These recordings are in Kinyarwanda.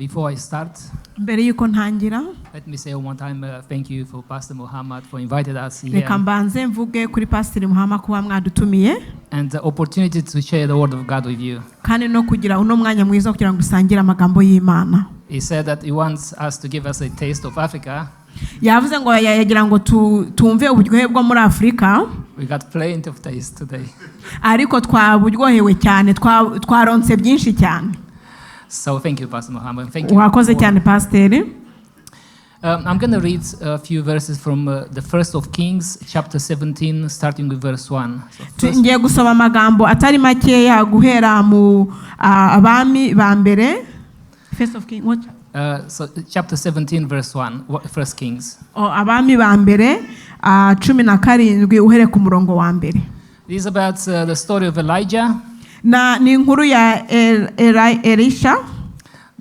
Before I start, mbere yuko ntangira let me say one time thank you for Pastor Muhammad for inviting us here reka mbanze mvuge kuri Pastor Muhammad kuba mwadutumiye and the opportunity to share the word of God with you. kandi no kugira uno mwanya mwiza kugira ngo usangire amagambo y'Imana. He said that he wants us to give us a taste of Africa. Yavuze ngo yagira ngo tumve uburyohe bwo muri Afrika. We got plenty of taste today. Ariko twaburyohewe cyane twaronse byinshi cyane. So thank you, Pastor Muhammad. Thank you. Wakoze cyane Pastor. I'm going to read a few verses from the First of Kings, chapter 17, starting with verse 1. Ngiye gusoma amagambo atari makeya guhera mu abami ba mbere. First of Kings, what? So chapter 17, verse 1, First Kings. Abami ba mbere 17 uhere ku murongo wa mbere. This is about the story of Elijah. Ni inkuru ya Elisha.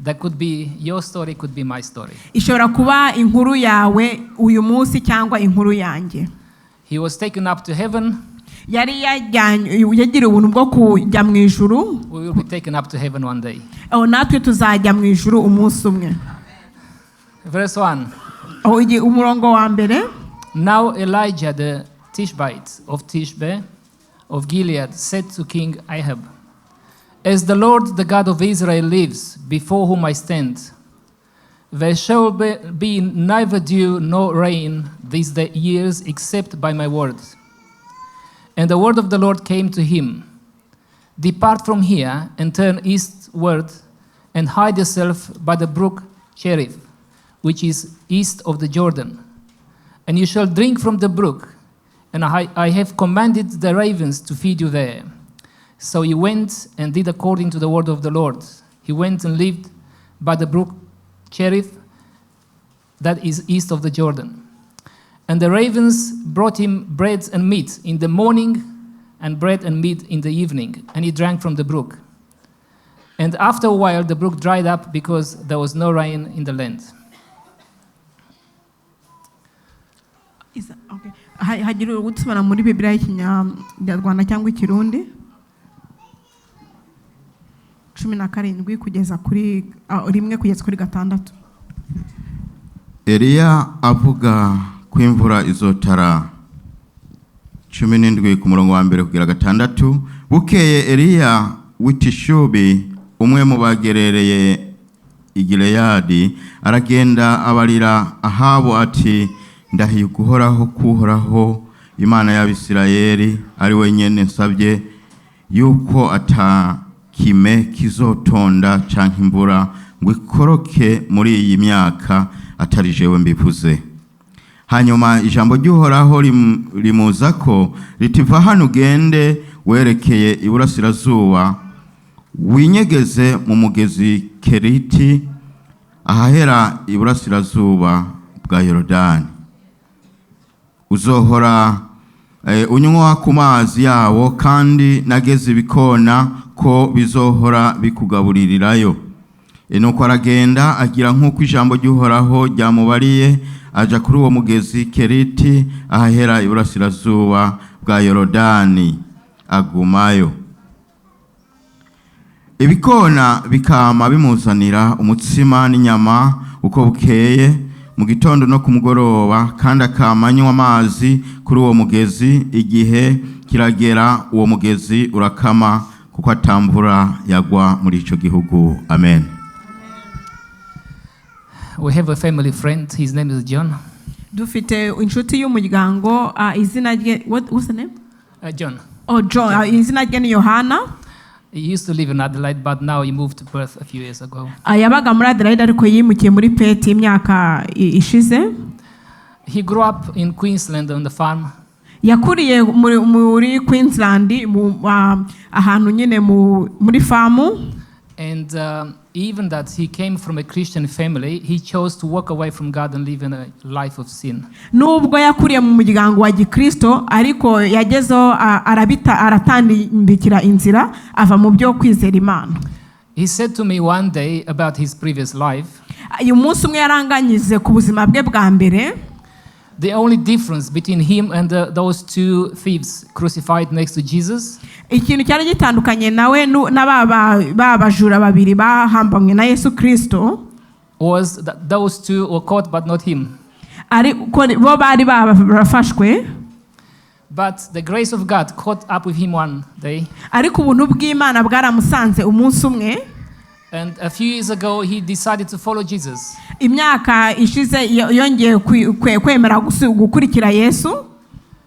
That could be your story, could be my story. Ishobora kuba inkuru yawe uyu munsi cyangwa inkuru yanjye. He was taken up to heaven. Yari yagiriye ubuntu bwo kujya mu ijuru. We will be taken up to heaven one day. Natwe tuzajya mu ijuru umunsi umwe. Verse 1. Umurongo wa mbere. Now Elijah the Tishbite of Tishbe of Gilead said to King Ahab, as the Lord, the God of Israel, lives, before whom I stand, there shall be neither dew nor rain these years except by my word. And the word of the Lord came to him, depart from here and turn eastward and hide yourself by the brook Cherith, which is east of the Jordan. And you shall drink from the brook, and I have commanded the ravens to feed you there. So he went and did according to the word of the Lord. He went and lived by the brook Cherith, that is east of the Jordan. And the ravens brought him bread and meat in the morning, and bread and meat in the evening, and he drank from the brook. And after a while the brook dried up because there was no rain in the land. Okay. Hagira ugutsubana muri Bibiliya y'Ikinyarwanda cyangwa Ikirundi 17 kugeza kuri 1 kugeza kuri 6. Eliya avuga ko imvura izotara 17 ku murongo wa mbere kugera 6. Bukeye Eliya w'itishubi umwe mu bagerereye Igileyadi aragenda abarira Ahabu ati ndahiye guhoraho kuhoraho Imana y'Abisirayeli ari wenyene nsabye yuko atakime kizotonda canke imvura ngo ikoroke muri iyi myaka atari jewe mbivuze. Hanyuma ijambo ry'uhoraho rimuzako ritiva hano ugende werekeye iburasirazuba winyegeze mu mugezi Keriti ahahera iburasirazuba bwa Yorodani. Uzohora unywa ku mazi yawo kandi nageze bikona ko bizohora bikugaburirirayo. Nuko aragenda agira nk'uko ijambo ry'uhoraho ryamubariye aja kuri uwo mugezi Keriti ahahera iburasirazuba bwa Yorodani agumayo. Ibikona bikama bimuzanira umutsima n'inyama uko bukeye mu gitondo no ku mugoroba kandi akamanywa amazi kuri uwo mugezi igihe kiragera uwo mugezi urakama kuko atamvura yagwa muri ico gihugu. Amen. We have a family friend, his name is John. Dufite inshuti y'umuryango izina rye what's the name? John. Oh, John. Izina rye ni Yohana. He used to live in Adelaide, but now he moved to Perth a few years ago. Yabaga muri Adelaide ariko yimukiye muri Perth imyaka ishize. He grew up in Queensland on the farm. Yakuriye muri Queensland ahantu nyine muri farmu. And even that he came from a Christian family, he chose to walk away from God and live in a life of sin. Nubwo yakuriye mu muryango wa Gikristo ariko yagezo aratandikira inzira ava mu byo kwizera Imana. He said to me one day about his previous life. Uyu munsi umwe yaranganyize ku buzima bwe bwa mbere. The only difference between him and those two thieves crucified next to Jesus. Ikintu cyari gitandukanye nawe n'abajura babiri bahambanywe na Yesu Kristo. was that those two were caught, but not him. ariko bo bari barafashwe, But the grace of God caught up with him one day. ariko ubuntu bw'Imana bwaramusanze umunsi umwe. And a few years ago, he decided to follow Jesus. Imyaka ishize yongeye kwemera gukurikira Yesu.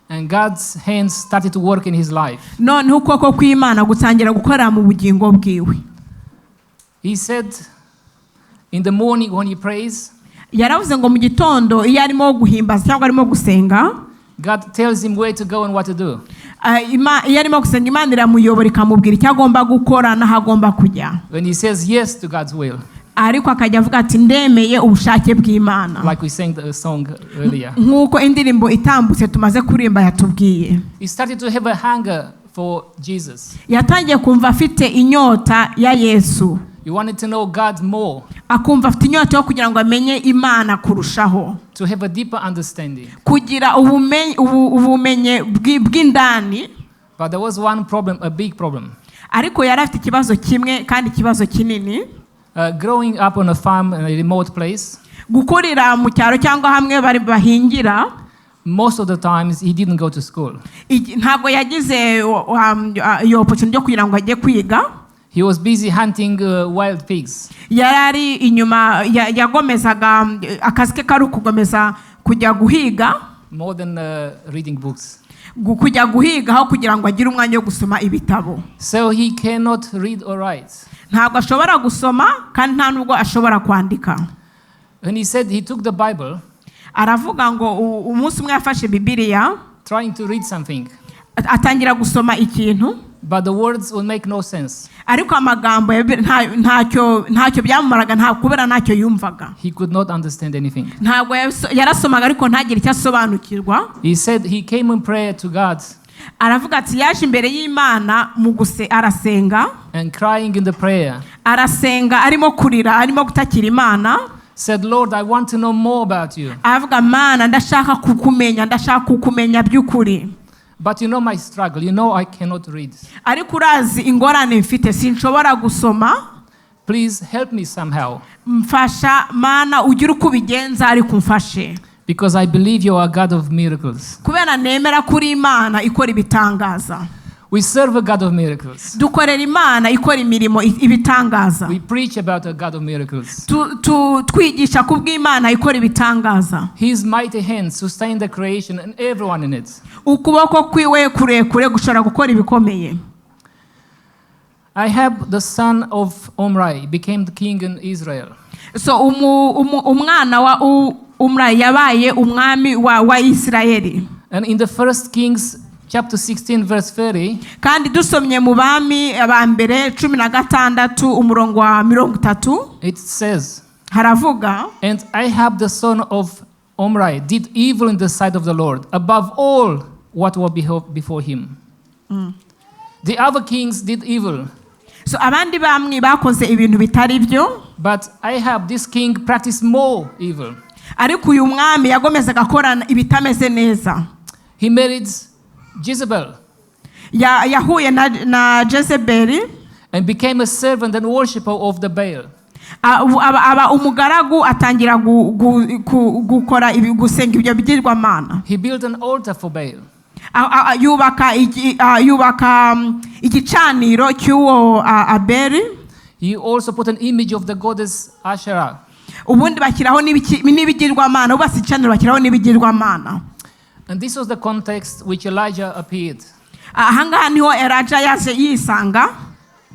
And God's hands started to work in his life. Noneho ukuboko kw'Imana gutangira gukorera mu bugingo bwiwe. He said, in the morning when he prays, Yaravuze ngo mu gitondo iyo arimo guhimbaza cyangwa arimo gusenga, God tells him where to go and what to do. iyo arimo gusenga Imana iramuyobora ikamubwira icyo agomba gukora n'aho agomba kujya. When he says yes to God's will, ariko akajya avuga ati ndemeye ubushake bw'Imana, like we sang the song earlier. nk'uko indirimbo itambutse tumaze kuririmba yatubwiye. He started to have a hunger for Jesus. Yatangiye kumva afite inyota ya Yesu. He wanted to know God more, Akumva afite inyota yo kugira ngo amenye Imana kurushaho, to have a deeper understanding. kugira ubumenye bw'indani. But there was one problem, a big problem. Ariko yari afite ikibazo kimwe kandi ikibazo kinini. Growing up on a farm in a remote place, Gukurira mu cyaro cyangwa hamwe bari bahingira, most of the times he didn't go to school. ntabwo yagize iyo opportunity yo kugira ngo ajye kwiga. He was busy hunting wild pigs. Yarari inyuma yagomezaga akazi ke kari kugomeza kujya guhiga, More than reading books. kujya guhiga aho kugira ngo agire umwanya wo gusoma ibitabo. So he cannot read or write. Ntabwo ashobora gusoma kandi nta nubwo ashobora kwandika. And he said he took the Bible, Aravuga ngo umunsi umwe yafashe Bibiliya, trying to read something, atangira gusoma ikintu, but the words would make no sense. ariko amagambo ntacyo byamumaraga, kubera ntacyo yumvaga. He could not understand anything. Ntabwo yarasomaga ariko ntagire icyo asobanukirwa. He said he came in prayer to God Aravuga ati yaje imbere y'Imana arasenga, and crying in the prayer, arasenga arimo kurira, arimo gutakira Imana. said, Lord, I want to know more about you. Aravuga, Mana ndashaka kukumenya by'ukuri. But you know my struggle. You know I cannot read. Ariko urazi ingorane mfite, sinshobora gusoma. Please help me somehow. Mfasha Mana, ugire uko ubigenza ariko umfashe. Because I believe you are a God of miracles. Kubera nemera kuri Imana ikora ibitangaza. We serve a God of miracles. Dukorera Imana ikora imirimo ibitangaza. We preach about a God of miracles. Twigisha kubw'Imana ikora ibitangaza. His mighty hands sustain the creation and everyone in it. Ukuboko kwiwe kurekure gushobora gukora ibikomeye. I have the son of Omri became the king in Israel. So umwana wa Omri yabaye umwami wa Isirayeli. And in the 1 Kings chapter 16 verse 30, kandi dusomye mu bami abambere 16 umurongo wa 30, it says, haravuga, and Ahab the son of Omri did evil in the sight of the Lord above all what were before him. The other kings did evil. So abandi bamwe bakoze ibintu bitari byo, But Ahab, this king, practiced more evil. ariko uyu mwami yagomezaga akora ibitameze neza. He married Jezebel Yahuye na Jezebeli, and became a servant and worshipper of the Baal. aba umugaragu atangira gukora gusenga ibyo bigirwamana. He built an altar for Baal. Yubaka igicaniro cy'uwo Abeli. He also put an image of the goddess Asherah. Ubundi bashyiraho n'ibigirwamana, ubasi igicaniro bashyiraho n'ibigirwamana. And this was the context which Elijah appeared. Ahangaha niho Elijah yaje yisanga.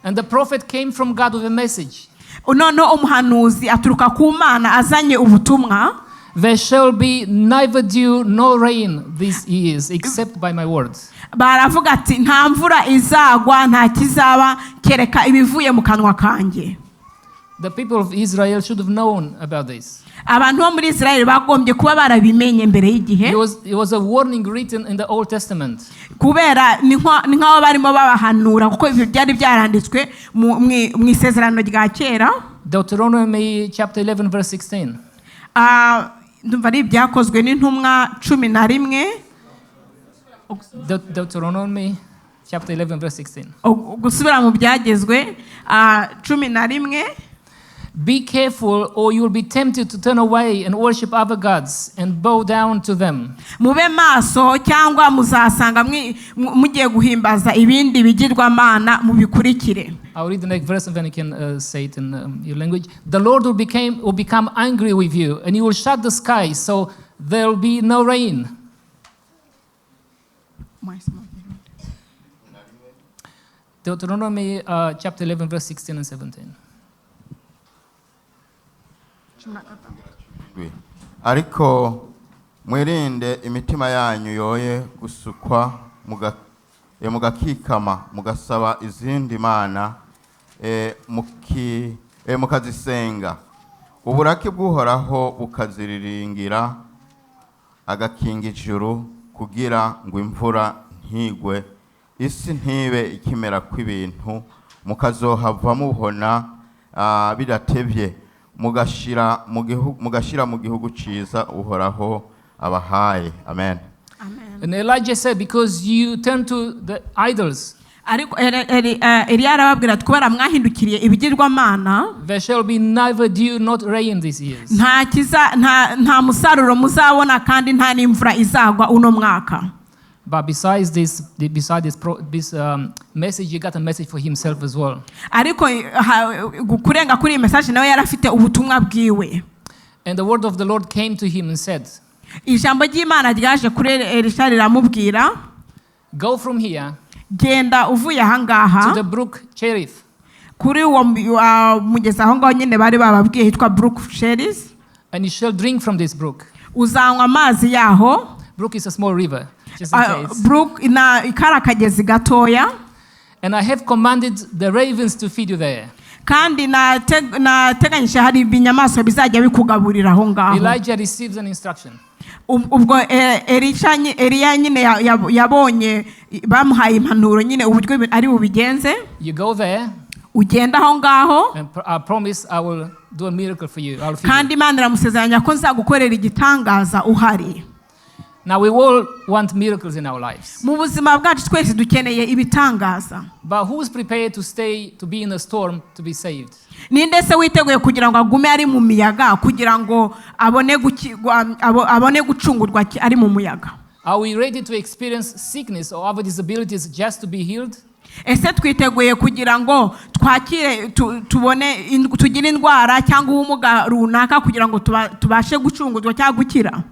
And the prophet came from God with a message. Noneho umuhanuzi aturuka ku Mana azanye ubutumwa. There shall be neither dew nor rain these years except by my words. Baravuga ati nta mvura izagwa, nta kizaba kereka ibivuye mu kanwa kanjye. The people of Israel should have known about this. Abantu bo muri Israel bagombye kuba barabimenye mbere y'igihe. It was a warning written in the Old Testament. Kubera ni nkaho barimo babahanura kuko ibyo byari byaranditswe mu isezerano rya kera. Deuteronomy chapter 11 verse 16. Ndumva ari ibyakozwe n'intumwa 11. Deuteronomy chapter 11 verse 16. Gusubira mu byagezwe 11. Be careful, or you will be tempted to turn away and worship other gods and bow down to them. Mube maso cyangwa muzasanga mugiye guhimbaza ibindi bigirwamana mubikurikire. I'll read the next verse and then you can say it in your language. The Lord will become angry with you, and he will shut the sky, so there will be no rain. Deuteronomy chapter 11, verse 16 and 17. Ariko mwirinde imitima yanyu yoye gusukwa mugakikama mugasaba izindi mana mukazisenga uburake bw'uhoraho bukaziriringira agakinga ijuru kugira ngo imvura ntigwe isi ntibe ikimera kw'ibintu mukazohava mubona bidatevye mugashira mu gihugu ciza uhoraho abahaye. Amen. And Elijah said, because you turn to the idols, ariko Eliya arababwira ati kubera mwahindukiriye ibigirwamana, there shall be neither dew nor rain these years. nta musaruro muzabona kandi nta n'imvura izagwa uno mwaka. But besides this message, he got a message for himself as well. Ariko kurenga kuri iyi message nawe yarafite ubutumwa bwiwe. And the word of the Lord came to him and said, ijambo ry'Imana ryaje kuri Elisha riramubwira, go from here genda uvuye ahangaha to the brook Cherith. Kuri uwo mugezi aho ngaho nyine bari bababwiye hitwa brook Cherith. And you shall drink from this brook. Uzanywa amazi yaho. Brook is a small river. Just in case. Brook ikara kagezi gatoya. And I have commanded the ravens to feed you there. Kandi nateganyije hari ibinyamaswa bizajya bikugaburira aho ngaho. Elijah receives an instruction. Ubwo Eliya nyine yabonye bamuhaye impanuro nyine uburyo ari bubigenze. You go there. Ugenda aho ngaho. And I promise I will do a miracle for you. Kandi Imana iramusezeranya ko nzagukorera igitangaza uhari. Now we all want miracles in our lives. Mu buzima bwacu twese dukeneye ibitangaza. But who's prepared to be in a storm to be saved? Ninde se witeguye kugira ngo agume ari mu miyaga kugira ngo abone gucungurwa ari mu muyaga? Are we ready to experience sickness or other disabilities just to be healed? Ese twiteguye kugira ngo twakire tugire indwara cyangwa ubumuga runaka kugira ngo tubashe gucungurwa cyangwa gukira?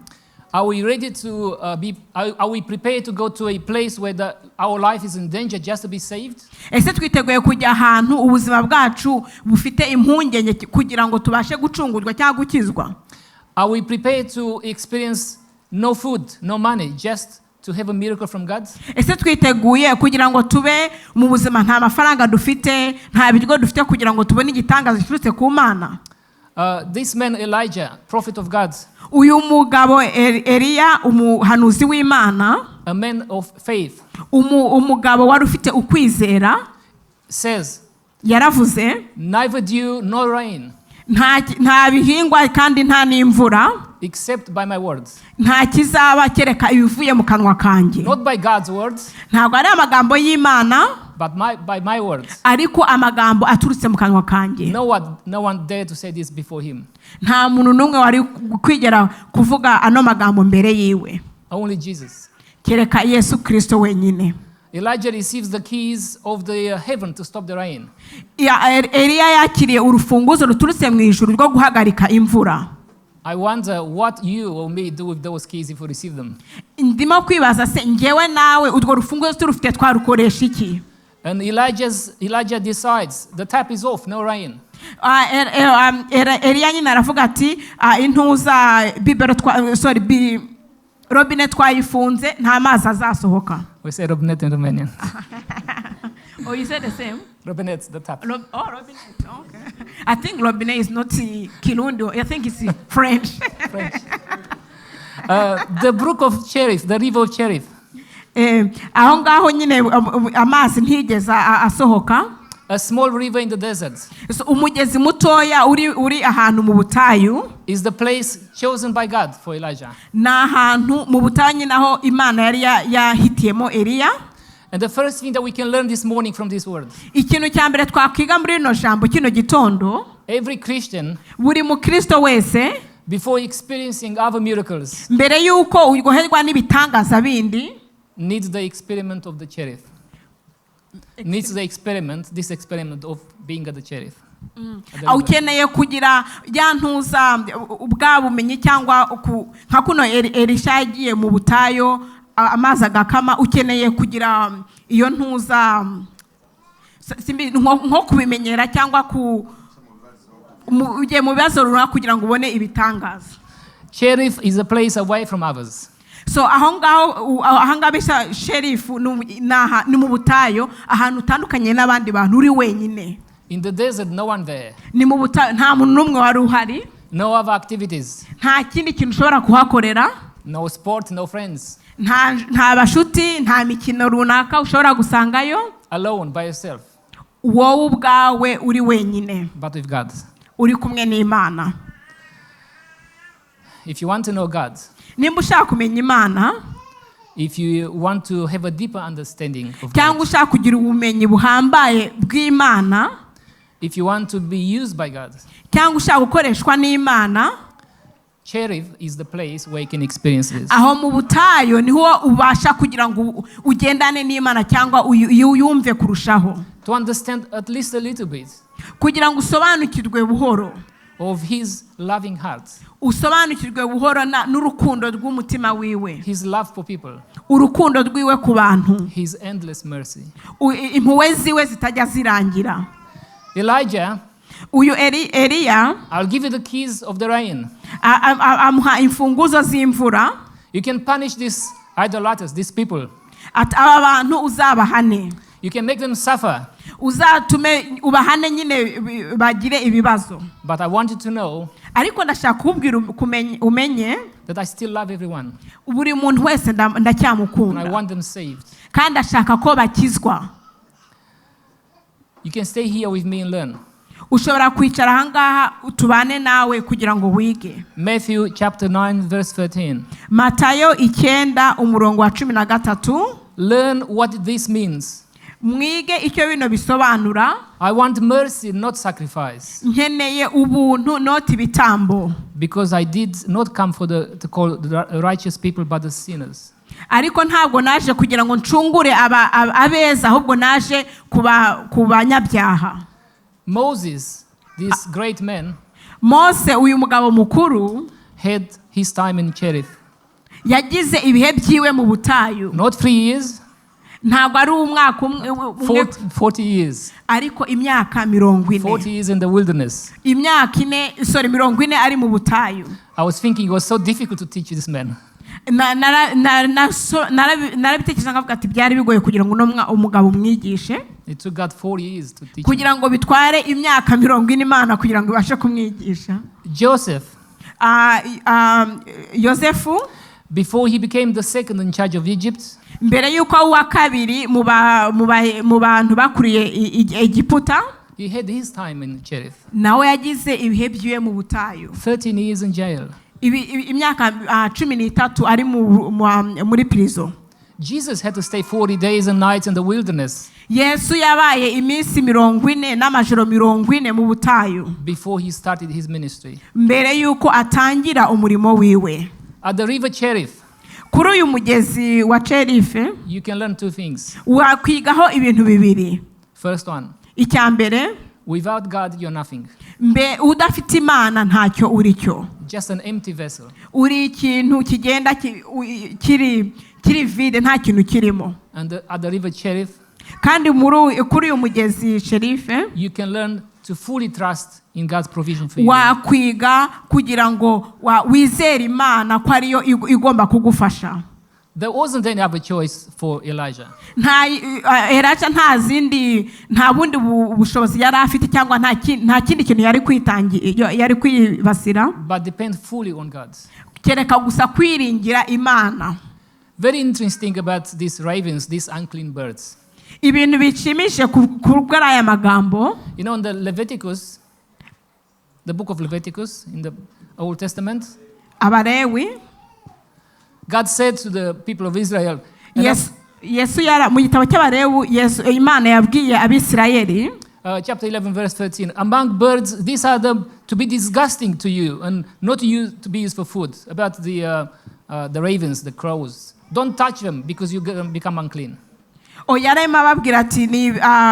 Are we ready to are we prepared to go to a place where our life is in danger just to be saved? Ese twiteguye kujya ahantu ubuzima bwacu bufite impungenge kugira ngo tubashe gucungurwa cyangwa gukizwa? Are we prepared to experience no food, no money, just to have a miracle from God? Ese twiteguye kugira ngo tube mu buzima nta mafaranga dufite, nta biryo dufite kugira ngo tubone igitangaza giturutse ku Mana? This man Elijah, prophet of God, uyu mugabo Eliya umuhanuzi w'Imana, a man of faith, umugabo wari ufite ukwizera, says, yaravuze, neither dew nor rain, nta bihingwa kandi nta n'imvura, except by my words. Nta kizaba kereka ibivuye mu kanwa kanjye. Not by God's words, ntabwo ari amagambo y'Imana, but by my words. Ariko amagambo aturutse mu kanwa kanjye. No one dared to say this before him. Nta muntu n'umwe wari kwigera kuvuga ano magambo mbere yiwe. Only Jesus. Kereka Yesu Kristo wenyine. Elijah receives the keys of the heaven to stop the rain. Eliya yakiriye urufunguzo ruturutse mu ijuru rwo guhagarika imvura. I wonder what you or me do with those keys if we receive them. Ndimo kwibaza se ngewe nawe urwo rufunguzo turufite twarukoresha iki? And Elijah decides the tap is off, no rain. Eliya nyine aravuga ati intuza robine twayifunze nta mazi azasohoka. We say robinet in Romanian. Oh, you said the same? Robinet, the tap. Robinet. Okay. I think robinet is not Kirundi. I think it's French. French. The brook of Cherith, the river of Cherith. Aho ngaho nyine amazi ntigeze asohoka. A small river in the desert. Umugezi mutoya uri ahantu mu butayu. Is the place chosen by God for Elijah. Na ahantu mu butayu naho Imana yari yahitiyemo Eliya. And the first thing that we can learn this morning from this word. Ikintu cya mbere twakwiga muri no jambo kino gitondo. Every Christian, buri mukristo wese before experiencing other miracles, mbere yuko uryoherwa n'ibitangaza bindi, needs the experiment of the cherith. Needs the experiment, this experiment of being at the cherith. ukeneye kugira yantuza ubwa bumenyi cyangwa nka kuno Elisha yagiye mu butayo amazi agakama, ukeneye kugira iyo ntuza nko kubimenyera cyangwa ugiye mu bibazo runaka kugira ngo ubone ibitangaza. Cherith is a place away from others. So ahanga bisa sheriff ni mu butayo, ahantu utandukanye n'abandi bantu, uri wenyine. In the desert, no one there. Ni mu butayo, nta muntu n'umwe wari uhari. No other activities. Nta kindi kintu ushobora kuhakorera. No sport, no friends. Nta bashuti, nta mikino runaka ushobora gusangayo. Alone, by yourself. Wowe ubwawe uri wenyine. But with God. Uri kumwe n'Imana. If you want to know God, nimba ushaka kumenya Imana, if you want to have a deeper understanding of cyangwa God, ushaka kugira ubumenyi buhambaye bw'Imana, if you want to be used by God, cyangwa ushaka gukoreshwa n'Imana, Cherith is the place where you can experience this. aho mu butayo niho ubasha kugira ngo ugendane n'Imana cyangwa uyumve kurushaho. To understand at least a little bit kugira ngo usobanukirwe buhoro of His loving heart, usobanukirwe buhoro n'urukundo rw'umutima wiwe, His love for people, urukundo rwiwe ku bantu, His endless mercy. impuhwe ziwe zitajya zirangira. Elijah, uyu Eliya, I'll give you the keys of the rain. amuha imfunguzo z'imvura. You can punish these idolaters, these people. aba bantu uzabahane. You can make them suffer. Uzatume ubahane nyine bagire ibibazo. But I want you to know ariko ndashaka kubwira umenye that I still love everyone. buri muntu wese And I ndacyamukunda, want them saved. kandi ndashaka ko bakizwa. You can stay here with me and learn. ushobora kwicara ahangaha tubane nawe kugira ngo wige. Matthew chapter 9 verse 13. Matayo 9:13. Learn what this means. mwige icyo bino bisobanura. I want mercy, not sacrifice. nkeneye ubuntu, not ibitambo. Because I did not come to call the righteous people, but the sinners. ariko ntabwo naje kugira ngo ncungure abeza, ahubwo naje ku banyabyaha. Moses, this great man, Mose uyu mugabo mukuru, had his time in Cherith. yagize ibihe byiwe mu butayu. Not 3 years, ntabwo ari umwaka 40 years. ariko imyaka 40. 40 years in the wilderness. imyaka 40 ari mu butayu. I was thinking it was so difficult to teach this man. narabitekereza nkavuga ati byari bigoye kugira ngo umugabo umwigishe. It took God 4 years to teach him. kugira ngo bitware imyaka 40 Imana kugira ngo ibashe kumwigisha. Joseph, Yosefu, before he became the second in charge of Egypt, mbere yuko uwa kabiri mu bantu bakuriye Egiputa, he had his time in Cherith. nawe yagize ibihe byiwe mu butayu. 13 years in jail. imyaka 13 ari muri prison. Jesus had to stay 40 days and nights in the wilderness Yesu yabaye iminsi 40 n'amajoro 40 mu butayu before he started his ministry. mbere yuko atangira umurimo wiwe. At the river Cherith, kuri uyu mugezi wa Cherith, you can learn 2 things. wakwigaho ibintu bibiri. First one, icya mbere, without God you're nothing. udafite Imana ntacyo uri cyo. Just an empty vessel. uri ikintu kigenda kiri vide, nta kintu kirimo. And at the river Cherith, kandi kuri uyu mugezi Cherith, you can learn to fully trust in God's provision for you. wakwiga kugira ngo wizere Imana ko ariyo igomba kugufasha. There wasn't any other choice for Elijah. Elijah nta bundi bushobozi yari afite cyangwa nta kindi kintu yari kwibasira. But depend fully on God. kereka gusa kwiringira Imana. Very interesting about these ravens, these unclean birds. ibintu bishimishije kuri aya magambo. You know, in the Leviticus, the book of Leviticus in the Old Testament, Abalewi, God said to the people of Israel, Yesu mu gitabo cy'Abalewi, Imana yabwiye Abisirayeli, chapter 11, verse 13. Among birds, these are to be disgusting to you and not to be used for food. About the ravens, the crows. Don't touch them because you become unclean. yarema babwira ati ni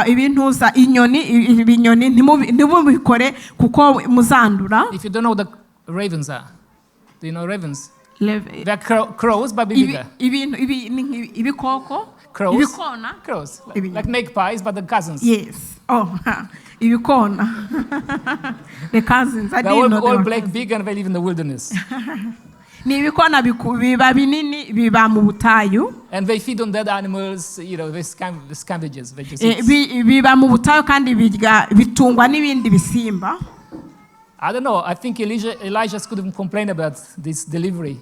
ibintuza ibinyoni ntimubikore kuko muzandura. If you don't know what the ravens are, do you know ravens? They're crows, but bigger. Ibikoko. Crows. Ibikona. Crows. Like magpies, but the cousins. Yes. Oh, ibikona. The cousins. I They're didn't know all black, big, and they live in the wilderness. Ni ibikona biba binini biba mu butayu. And they feed on dead animals, they scavengers. They just eat. Biba mu butayu kandi bitungwa n'ibindi bisimba. I don't know. I think Elijah couldn't complain about this delivery.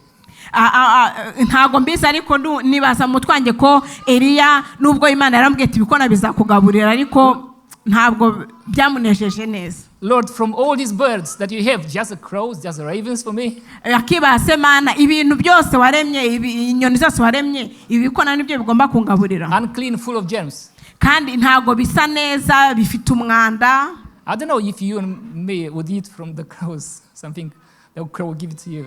Ntago mbizi ariko nibaza mutwange ko Eliya nubwo Imana yarambwiye ati bikona bizakugaburira ariko ntabwo byamunesheje neza. Lord, from all these birds that you have, just the crows, just the ravens for me? Yakibase Mana ibintu byose waremye inyoni zose waremye ibikona nibyo bigomba kungaburira. Unclean, full of germs. Kandi ntago bisa neza bifite umwanda. I don't know if you and me would eat from the crows, something the crow would give it to you.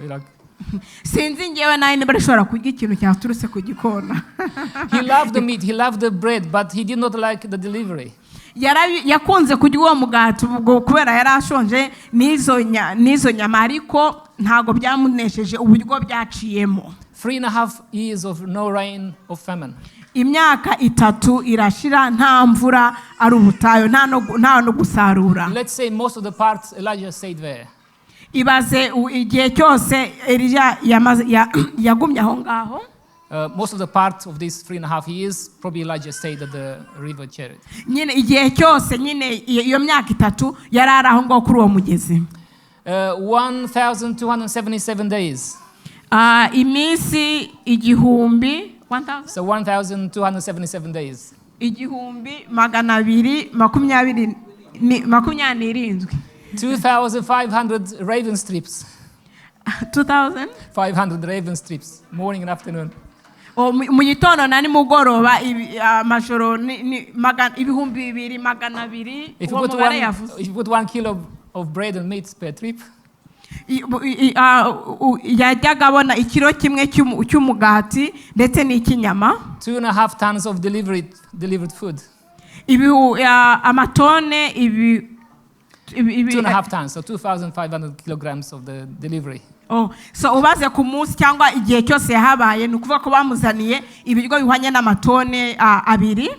Sinzi ngewe nawe niba ashobora kurya ikintu cyaturutse ku gikona. He loved the meat, he loved the bread, but he did not like the delivery. Yakunze kurya uwo mugati ubwo kubera yari ashonje n'izo nyama ariko ntago byamunesheje uburyo byaciyemo. 3.5 years of no rain, of famine. Imyaka 3 irashira nta mvura ari ubutayo nta no gusarura. Let's say most of the parts Elijah stayed there. Ibaze igihe cyose Elijah yagumye aho ngaho. Most of the part of these 3.5 years, probably Elijah stayed at the river Cherith. Nyine igihe cyose nyine iyo myaka 3 yari ari aho ngaho kuri uwo mugezi. 1,277 days. Iminsi igihumbi. So 1,277 days. Igihumbi 227. 2,500 raven strips. 2,500 raven strips, morning and afternoon. Mu gitondo na nimugoroba amajoro ibihumbi 200. If you put 1 kilo of bread and meat per trip, yajyaga abona ikiro kimwe cy'umugati ndetse n'ikinyama. 2.5 tons of delivered food. Amatone 2.5 tons, so 2,500 kilograms of the delivery. So ubaze ku munsi cyangwa igihe cyose yahabaye nukuvuga ko bamuzaniye ibiryo bihwanye n'amatone 2.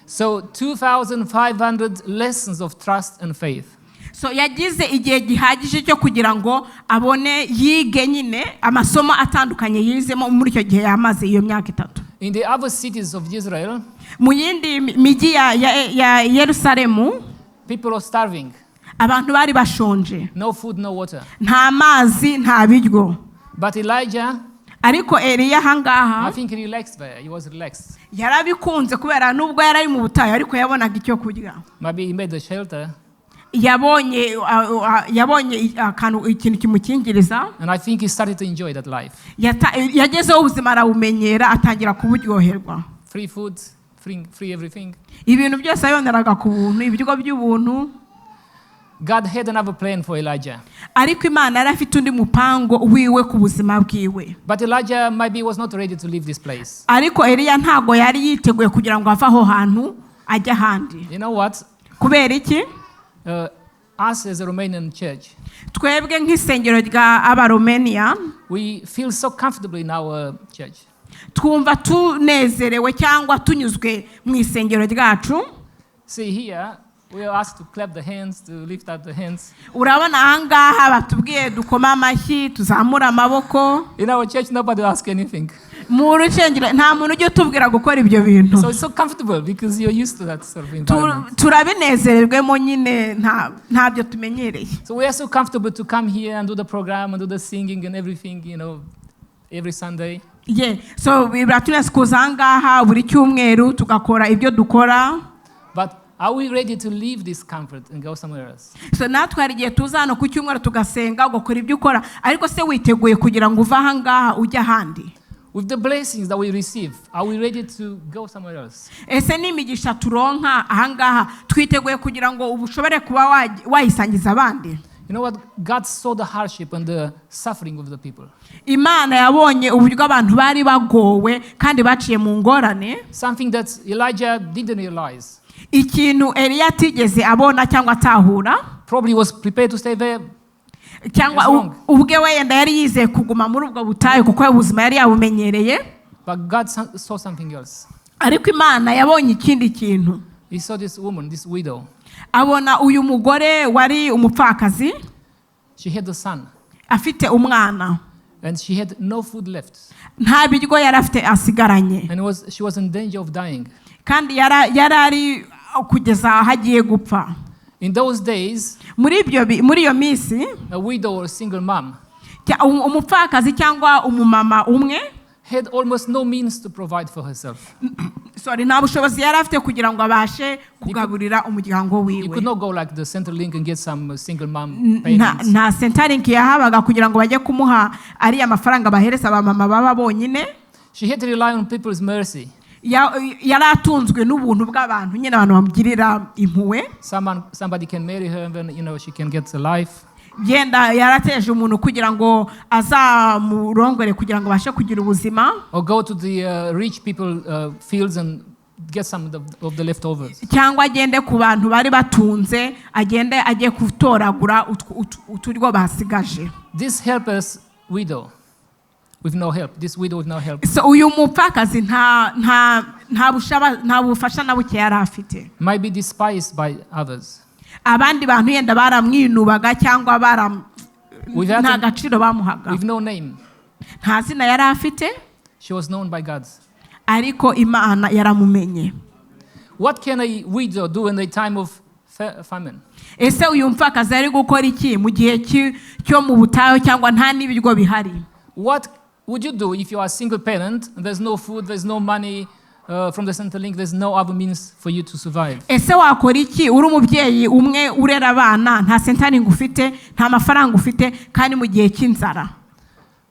So 2,500 lessons of trust and faith. So yagize igihe gihagije cyo kugira ngo abone yige nyine amasomo atandukanye yizemo muri icyo gihe yamaze iyo myaka 3. In the other cities of Israel, mu yindi migi ya Yerusalemu, people are starving. Abantu bari bashonje. No food, no water. Nta mazi, nta biryo. But Elijah, ariko Eliya hangaha, I think he relaxed there. He was relaxed. Yarabikunze kubera nubwo yari mu butayu ariko yabonaga icyo kurya. Maybe he made a shelter. Yabonye ikintu kimukingiriza. And I think he started to enjoy that life. Yagezeho ubuzima arawumenyera atangira kuburyoherwa. Free food, free everything. Ibintu byose yoneraga ku buntu, ibiryo by'ubuntu. God had another plan for Elijah. Ariko Imana yari afite undi mupango wiwe ku buzima bwiwe. But Elijah maybe was not ready to leave this place. Ariko Eliya ntago yari yiteguye kugira ngo ave aho hantu ajya handi. You know what? Kubera iki? Us as a Romanian church, twebwe nk'isengero rya Abaromania, we feel so comfortable in our church. Twumva tunezerewe cyangwa tunyuzwe mu isengero ryacu. See here, we are asked to clap the hands, to lift up the hands. Urabona ahangaha batubwiye dukoma amashyi, tuzamura amaboko. In our church, nobody asks anything. Mu rusengero nta muntu ujya utubwira gukora ibyo bintu. So it's so comfortable because you're used to that sort of environment. Turabinezererwemo nyine ntabyo tumenyereye. So we are so comfortable to come here and do the program and do the singing and everything, every Sunday. Yeah, so biratuneze kuza ahangaha buri cyumweru tugakora ibyo dukora. But are we ready to leave this comfort and go somewhere else? So natwe hari igihe tuza hano ku cyumweru tugasenga ugakora ibyo ukora ariko se witeguye kugira ngo uva ahangaha ujya ahandi? With the blessings that we receive, are we ready to go somewhere else? ese n'imigisha turonka ahangaha twiteguye kugira ngo ubushobore kuba wayisangiza abandi. You know what? God saw the hardship and the suffering of the people. Imana yabonye uburyo abantu bari bagowe kandi baciye mu ngorane. Something that Elijah didn't realize. Ikintu Eliya atigeze abona cyangwa atahura. Probably was prepared to stay there. Cyangwa ubwe we yenda yari yizeye kuguma muri ubwo butayu kuko ubuzima yari yabumenyereye. But God saw something else. Ariko Imana yabonye ikindi kintu. He saw this woman, this widow. Abona uyu mugore wari umupfakazi. She had a son. Afite umwana. And she had no food left. Nta biryo yari afite asigaranye. And she was in danger of dying. Kandi yarari kugeza hagiye gupfa. In those days, muri iyo minsi, a widow or a single mom umupfakazi cyangwa umumama umwe had almost no means to provide for herself. Nta bushobozi yari afite kugira ngo abashe kugaburira umuryango wiwe. You could not go like the Centrelink and get some single mom payments. Nta Centrelink yahabaga kugira ngo bajye kumuha ari amafaranga bahereza abamama baba bonyine. She had to rely on people's mercy. Yari atunzwe n'ubuntu bw'abantu nyine abantu bamugirira impuhwe. Somebody can marry her and then she can get a life. Yenda yarateje umuntu kugira ngo azamurongore kugira ngo bashe kugira ubuzima. Or go to the rich people fields and get some of the leftovers. Cyangwa agende ku bantu bari batunze agende ajye kutoragura uturyo basigaje. This helpless widow with no help. This widow with no help. So uyu mupfakazi nta bufasha na buke yari afite. Might be despised by others. Abandi bantu yenda baramwinubaga cyangwa nta gaciro bamuhaga. With no name. Nta zina yari afite. She was known by God. Ariko Imana yaramumenye. What can a widow do in the time of famine? Ese uyu mupfakazi ari gukora iki mu gihe cyo mu butayu cyangwa nta n'ibiryo bihari? What would you do if you are a single parent and there's no food, there's no money from the Centrelink, there's no other means for you to survive? Ese wakora iki uri umubyeyi umwe urera abana nta Centrelink ufite nta mafaranga ufite kandi mu gihe cy'inzara?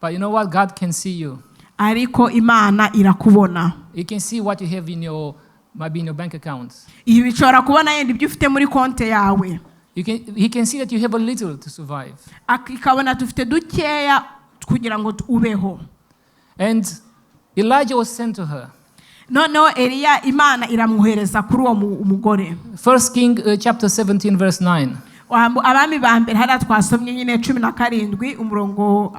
But you know what? God can see you. Ariko Imana irakubona. He can see what you have maybe in your bank account. Ibi bishobora kubona yenda ibyo ufite muri konte yawe. He can see that you have a little to survive. Akabona tufite dukeya kugira ngo ubeho. And Elijah was sent to her. No, Eliya Imana iramwohereza kuri uwo mugore. 1 King chapter 17 verse 9. Abami ba mbere hara twasomye nyine 17 umurongo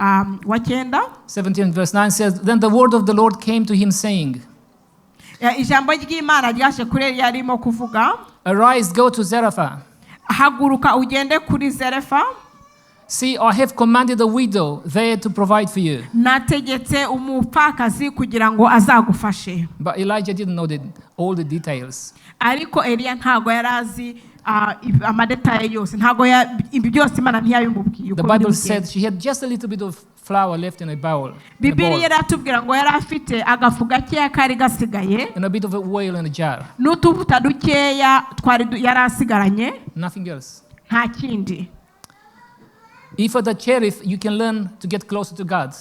wa 9. 17 verse 9 says, then the word of the Lord came to him saying, ijambo ry'Imana ryashe kuri Eliya arimo kuvuga, arise, go to Zarephath. Haguruka ugende kuri Zarepha. See, I have commanded a widow there to provide for you. Nategetse umupfakazi kugira ngo azagufashe. But Elijah didn't know all the details. Ariko Eliya ntago yarazi amadetaye yose, ntago ibi byose Imana ntiyabimubwiye. The Bible said she had just a little bit of flour left in a bowl. Bibiliya yaratubwira ngo yari afite agafu gakeya kari gasigaye. And a bit of oil in a jar. N'utuvuta dukeya yari asigaranye. Nothing else. Nta kindi. If at the cherith you can learn to get closer to God.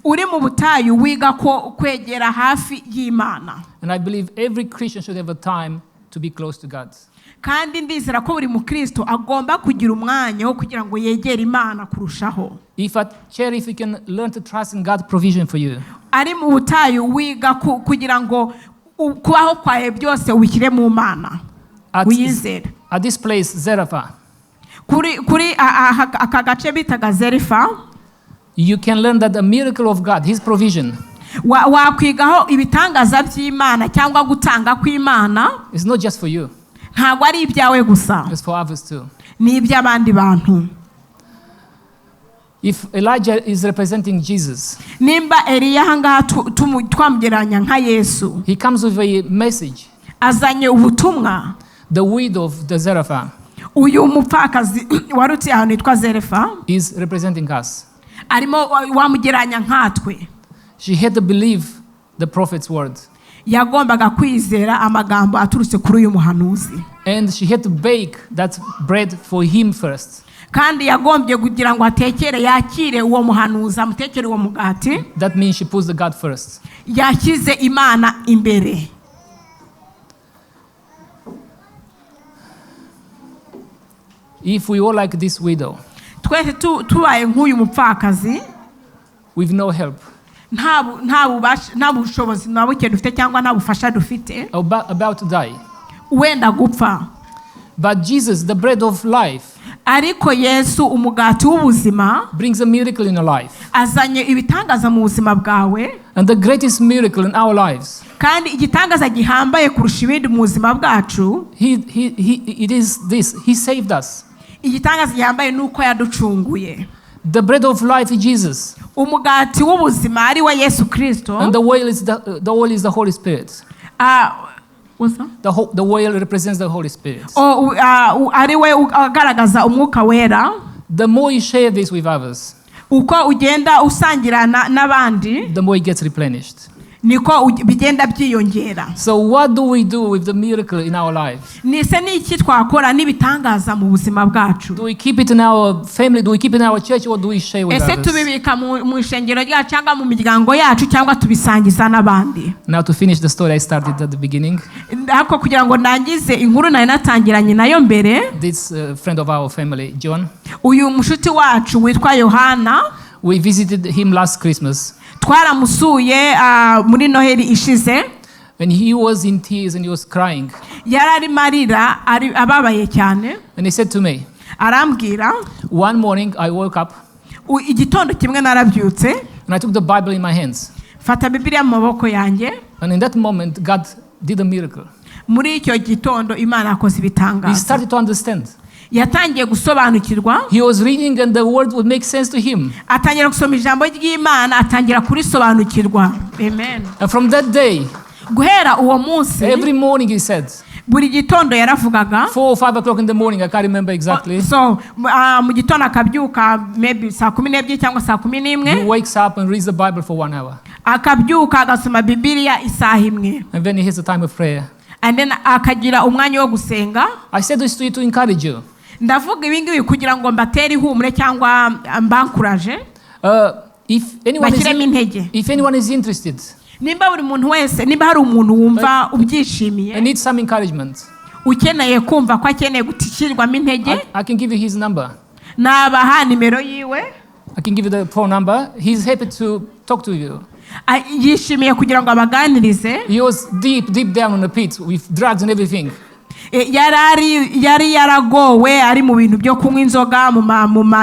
Uri mu butayu wiga ko kwegera hafi y'Imana. And I believe every Christian should have a time to be close to God. Kandi ndizera ko buri mukristo agomba kugira umwanya wo kugira ngo yegere Imana kurushaho. If at cherith you can learn to trust in God's provision for you. Ari mu butayu wiga kugira ngo kubaho kwawe byose wishyire mu Mana. Uyizere. At this place, Zarephath. Kuri aka gace bitaga Zarepha. You can learn that the miracle of God, His provision. Wakwigaho ibitangaza by'Imana cyangwa gutanga kw'Imana. It's not just for you. Ntabwo ari ibyawe gusa. It's for others too. Ni iby'abandi bantu. If Elijah is representing Jesus, nimba Eliya hanga twamugeranya nka Yesu. He comes with a message. Azanye ubutumwa. The widow of the Zarephath. Uyu mupfakazi warutse ahantu yitwa Zarepha is representing us. Arimo wamugeranya nkatwe. She had to believe the prophet's word. Yagombaga kwizera amagambo aturutse kuri uyu muhanuzi. And she had to bake that bread for him first. kandi yagombye kugira ngo atekere yakire uwo muhanuzi amutekere uwo mugati. That means she puts the God first. Yashyize Imana imbere. If we all like this widow, twese tubaye nk'uyu mupfakazi, with no help, nta bushobozi na buke dufite cyangwa nta bufasha dufite, about to die, wenda gupfa, but Jesus, the bread of life, ariko Yesu umugati w'ubuzima, brings a miracle in your life. azanye ibitangaza mu buzima bwawe. And the greatest miracle in our lives, kandi igitangaza gihambaye kurusha ibindi mu buzima bwacu, it is this: He saved us. igitangaza gihambaye nuko yaducunguye. The bread of life is Jesus. Umugati w'ubuzima ari we Yesu Kristo. And the oil is the Holy Spirit. The oil represents the Holy Spirit. ari we agaragaza umwuka wera. The more you share this with others, uko ugenda usangira n'abandi, the more it gets replenished. niko bigenda byiyongera. So what do we do with the miracle in our life? Nise niki twakora n'ibitangaza mu buzima bwacu? Do we keep it in our family? Do we keep it in our church? Or do we share with others? Ese tubibika mu ishengero ryacu cyangwa mu miryango yacu cyangwa tubisangiza n'abandi? Now to finish the story I started at the beginning. Ariko kugira ngo ndangize inkuru nari natangiranye nayo mbere. This friend of our family, John. Uyu mushuti wacu witwa Yohana. We visited him last Christmas. Twaramusuye muri Noheli ishize. When he was in tears and he was crying. Yarari marira ababaye cyane. And he said to me. Arambwira. One morning I woke up. Igitondo kimwe narabyutse. And I took the Bible in my hands. Fata Bibiliya mu maboko yanjye. And in that moment God did a miracle. Muri icyo gitondo Imana yakoze ibitangaza. He started to understand. Yatangiye gusobanukirwa. He was reading and the word would make sense to him. Atangira gusoma ijambo ry'Imana, atangira kurisobanukirwa. Amen. And from that day, guhera uwo munsi, every morning he said, buri gitondo yaravugaga 4 or 5 o'clock in the morning, I can't remember exactly. So mu gitondo akabyuka maybe saa 12 cyangwa saa 11. He wakes up and reads the Bible for 1 hour. Akabyuka agasoma Bibiliya isaha imwe. And then he has a time of prayer. And then akagira umwanya wo gusenga. I said this to you to encourage you. Ndavuga ibingibi kugira ngo mbatere ihumure cyangwa mbankuraje. If anyone is interested, nimba buri muntu wese, nimba hari umuntu wumva ubyishimiye, I need some encouragement, ukeneye kumva ko akeneye gutikirwamo intege, I can give you his number. Nabaha nimero yiwe. I can give you the phone number. He's happy to talk to you. Yishimiye kugira ngo abaganirize. He was deep down on the pit with drugs and everything. Yari yaragowe ari mu bintu byo kunywa inzoga mu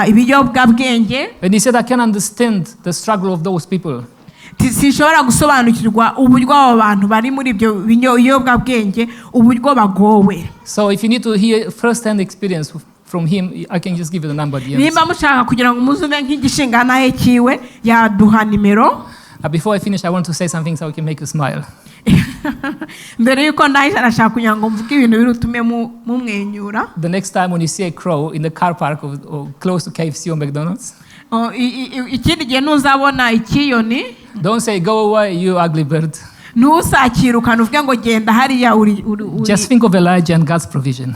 ibiyobwa bwenge. And he said, I can understand the struggle of those people. Sinshobora gusobanukirwa uburyo abo bantu bari muri ibyo biyobwa bwenge uburyo bagowe. So if you need to hear first-hand experience from him, I can just give you the number at the end. Nimba mushaka kugira ngo muzume nk'igishingana he kiwe yaduha nimero. Before I finish, I want to say something so I can make you smile. Mbere yuko ndahise arashaka kugira ngo mvuge ibintu birutume mumwenyura. The next time when you see a crow in the car park or close to KFC or McDonald's, ikindi gihe nuzabona ikiyoni, don't say go away you ugly bird. Ntusakirukana uvuge ngo genda hariya uri. Just think of Elijah and God's provision.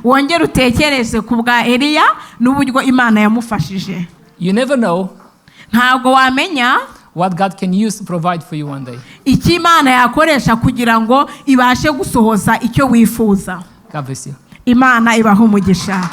Wongere utekereze ku bwa Eliya n'uburyo Imana yamufashije. You never know. Ntabwo wamenya what God can use to provide for you one day. Iki Imana yakoresha kugira ngo ibashe gusohoza icyo wifuza. God bless you. Imana ibaha umugisha.